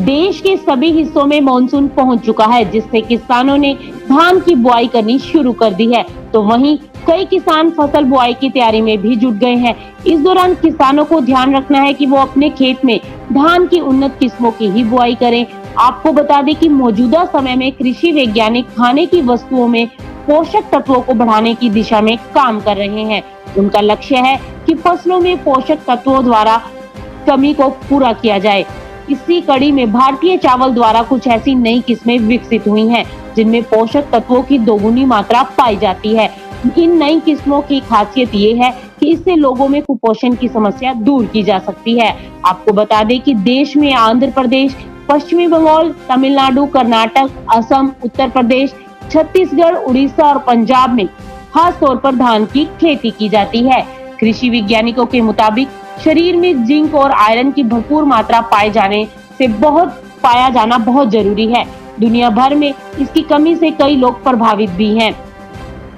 देश के सभी हिस्सों में मानसून पहुंच चुका है, जिससे किसानों ने धान की बुआई करनी शुरू कर दी है। तो वहीं कई किसान फसल बुआई की तैयारी में भी जुट गए हैं। इस दौरान किसानों को ध्यान रखना है कि वो अपने खेत में धान की उन्नत किस्मों की ही बुआई करें। आपको बता दें कि मौजूदा समय में कृषि वैज्ञानिक खाने की वस्तुओं में पोषक तत्वों को बढ़ाने की दिशा में काम कर रहे हैं। उनका लक्ष्य है कि फसलों में पोषक तत्वों द्वारा कमी को पूरा किया जाए। इसी कड़ी में भारतीय चावल द्वारा कुछ ऐसी नई किस्में विकसित हुई हैं, जिनमें पोषक तत्वों की दोगुनी मात्रा पाई जाती है। इन नई किस्मों की खासियत ये है कि इससे लोगों में कुपोषण की समस्या दूर की जा सकती है। आपको बता दें कि देश में आंध्र प्रदेश, पश्चिमी बंगाल, तमिलनाडु, कर्नाटक, असम, उत्तर प्रदेश, छत्तीसगढ़, उड़ीसा और पंजाब में खास तौर पर धान की खेती की जाती है। कृषि वैज्ञानिकों के मुताबिक शरीर में जिंक और आयरन की भरपूर मात्रा पाया जाना बहुत जरूरी है। दुनिया भर में इसकी कमी से कई लोग प्रभावित भी हैं।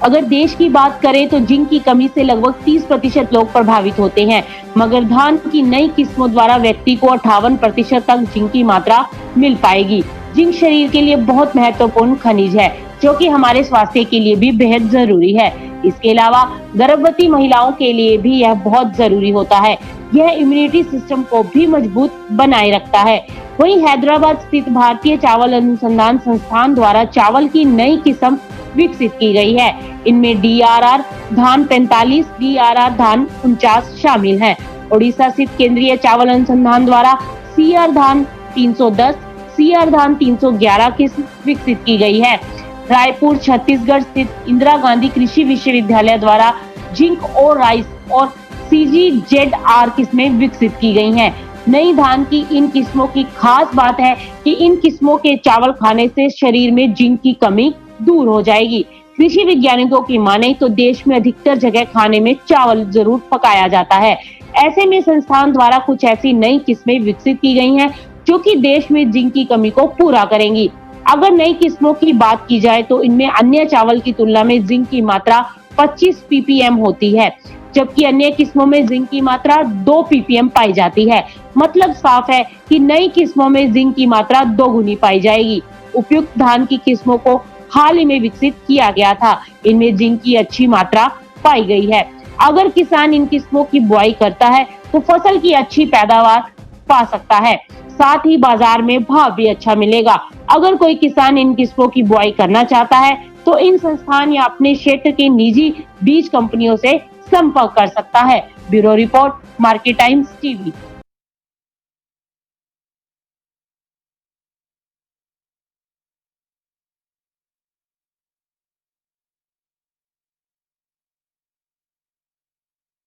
अगर देश की बात करें तो जिंक की कमी से लगभग 30% लोग प्रभावित होते हैं, मगर धान की नई किस्मों द्वारा व्यक्ति को 58% तक जिंक की मात्रा मिल पाएगी। जिंक शरीर के लिए बहुत महत्वपूर्ण खनिज है, जो कि हमारे स्वास्थ्य के लिए भी बेहद जरूरी है। इसके अलावा गर्भवती महिलाओं के लिए भी यह बहुत जरूरी होता है। यह इम्यूनिटी सिस्टम को भी मजबूत बनाए रखता है। वहीं हैदराबाद स्थित भारतीय चावल अनुसंधान संस्थान द्वारा चावल की नई किस्म विकसित की गई है। इनमें DRR धान 45, DRR धान 49 शामिल हैं। ओडिशा स्थित केंद्रीय चावल अनुसंधान द्वारा CR धान 310, CR धान 311 किस्म विकसित की गई है। रायपुर छत्तीसगढ़ स्थित इंदिरा गांधी कृषि विश्वविद्यालय द्वारा जिंक और राइस और CGZR किस्में विकसित की गई हैं। नई धान की इन किस्मों की खास बात है कि इन किस्मों के चावल खाने से शरीर में जिंक की कमी दूर हो जाएगी। कृषि वैज्ञानिकों की माने तो देश में अधिकतर जगह खाने में चावल जरूर पकाया जाता है। ऐसे में संस्थान द्वारा कुछ ऐसी नई किस्में विकसित की गई हैं, जो कि देश में जिंक की कमी को पूरा करेंगी। अगर नई किस्मों की बात की जाए तो इनमें अन्य चावल की तुलना में जिंक की मात्रा 25 ppm होती है, जबकि अन्य किस्मों में जिंक की मात्रा 2 ppm पाई जाती है। मतलब साफ है कि नई किस्मों में जिंक की मात्रा दोगुनी पाई जाएगी। उपयुक्त धान की किस्मों को हाल ही में विकसित किया गया था। इनमें जिंक की अच्छी मात्रा पाई गई है। अगर किसान इन किस्मों की बुआई करता है तो फसल की अच्छी पैदावार पा सकता है, साथ ही बाजार में भाव भी अच्छा मिलेगा। अगर कोई किसान इन किस्मों की बुआई करना चाहता है तो इन संस्थान या अपने क्षेत्र के निजी बीज कंपनियों से संपर्क कर सकता है। Bureau report, market times TV.